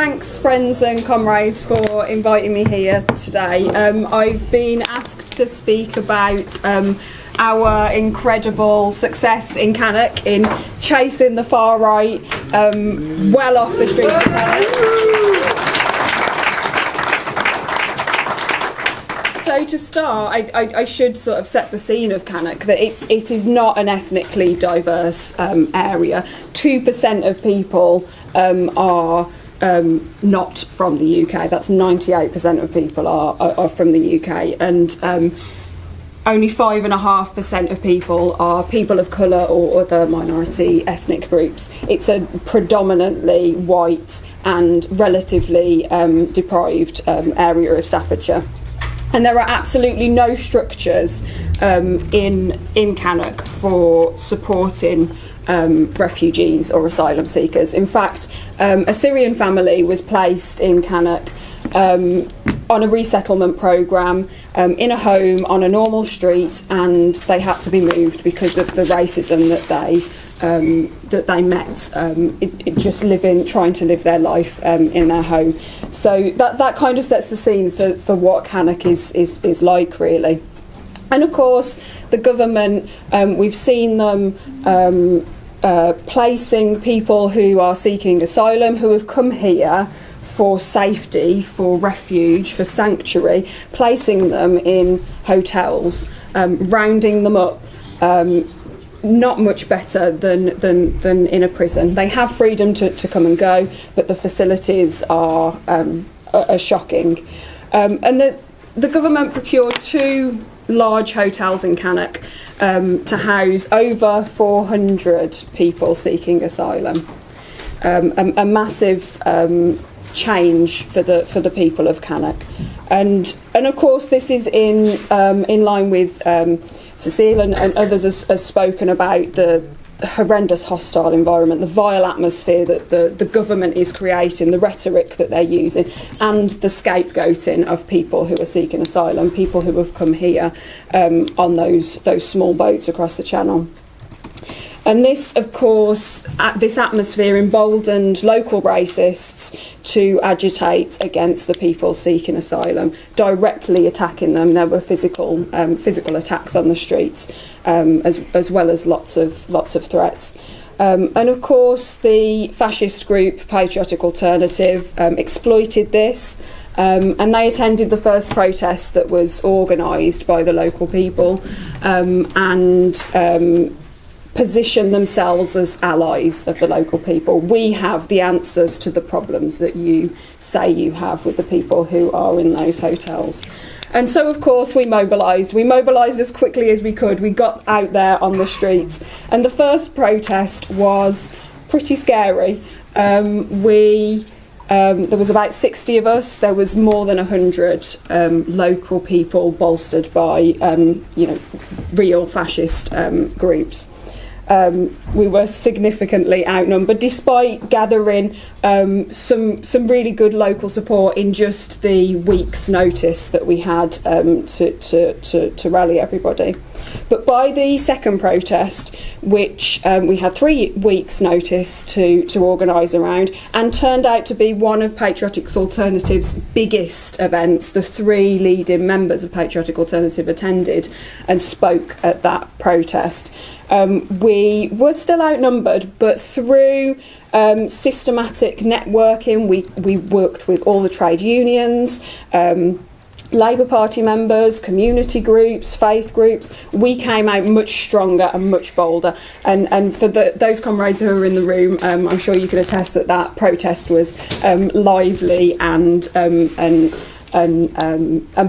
Thanks, friends and comrades, for inviting me here today. I've been asked to speak about our incredible success in Cannock in chasing the far right well off the streets of Cannock. So to start, I should sort of set the scene of Cannock, that it is not an ethnically diverse area. 2% of people are not from the UK. That's 98% of people are from the UK, and only 5.5% of people are people of colour or other minority ethnic groups. It's a predominantly white and relatively deprived area of Staffordshire. And there are absolutely no structures in Cannock for supporting refugees or asylum seekers. In fact, a Syrian family was placed in Cannock on a resettlement programme in a home on a normal street, and they had to be moved because of the racism that they met. Just trying to live their life in their home. So that kind of sets the scene for what Cannock is like, really. And of course, the government, we've seen them placing people who are seeking asylum, who have come here for safety, for refuge, for sanctuary, placing them in hotels, rounding them up, not much better than in a prison. They have freedom to come and go, but the facilities are shocking. And the government procured 2 large hotels in Cannock to house over 400 people seeking asylum. A massive change for the people of Cannock, and of course this is in line with Cecile and others has spoken about the horrendous hostile environment, the vile atmosphere that the government is creating, the rhetoric that they're using, and the scapegoating of people who are seeking asylum, people who have come here on those small boats across the Channel. And this, of course, this atmosphere emboldened local racists to agitate against the people seeking asylum, directly attacking them. There were physical attacks on the streets, as well as lots of threats. And of course, the fascist group Patriotic Alternative exploited this, and they attended the first protest that was organised by the local people, and position themselves as allies of the local people. We have the answers to the problems that you say you have with the people who are in those hotels. And so, of course, we mobilised. We mobilised as quickly as we could. We got out there on the streets. And the first protest was pretty scary. There was about 60 of us. There was more than 100 local people bolstered by real fascist groups. We were significantly outnumbered, despite gathering some really good local support in just the week's notice that we had to rally everybody. But by the second protest, which we had 3 weeks' notice to organise around, and turned out to be one of Patriotic Alternative's biggest events, the 3 leading members of Patriotic Alternative attended and spoke at that protest. We were still outnumbered, but through systematic networking, we worked with all the trade unions, Labour Party members, community groups, faith groups. We came out much stronger and much bolder. And for those comrades who are in the room, I'm sure you can attest that protest was lively and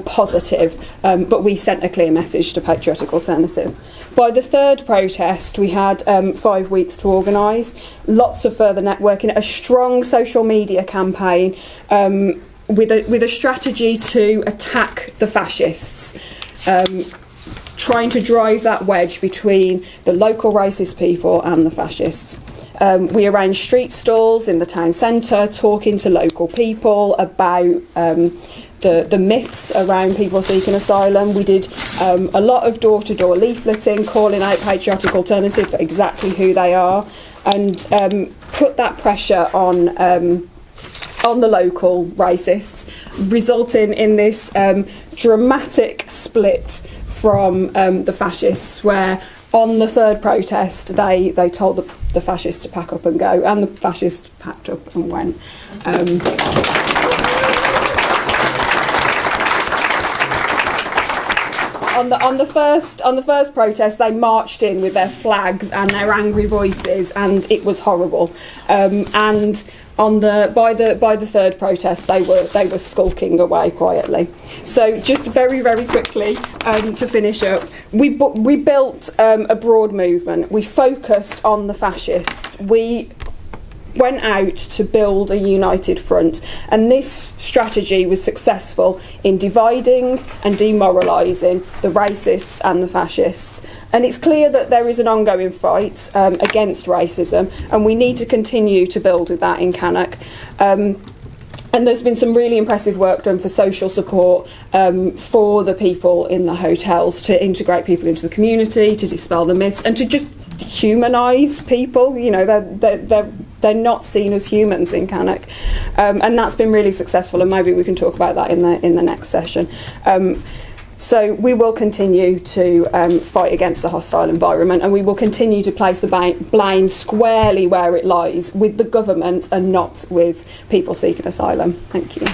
positive, but we sent a clear message to Patriotic Alternative. By the third protest, we had 5 weeks to organise, lots of further networking, a strong social media campaign with a strategy to attack the fascists, trying to drive that wedge between the local racist people and the fascists. We arranged street stalls in the town centre, talking to local people about the myths around people seeking asylum. We did a lot of door-to-door leafleting, calling out Patriotic Alternative for exactly who they are, and put that pressure on on the local racists, resulting in this dramatic split from the fascists, where on the third protest they told the fascists to pack up and go, and the fascists packed up and went. On the first protest, they marched in with their flags and their angry voices, and it was horrible. And by the third protest, they were skulking away quietly. So just very quickly to finish up, we built a broad movement. We focused on the fascists. We went out to build a united front, and this strategy was successful in dividing and demoralising the racists and the fascists. And it's clear that there is an ongoing fight against racism, and we need to continue to build with that in Cannock. And there's been some really impressive work done for social support for the people in the hotels, to integrate people into the community, to dispel the myths, and to just humanise people. You know, they're not seen as humans in Cannock, and that's been really successful. And maybe we can talk about that in the next session. So we will continue to fight against the hostile environment, and we will continue to place the blame squarely where it lies, with the government and not with people seeking asylum. Thank you.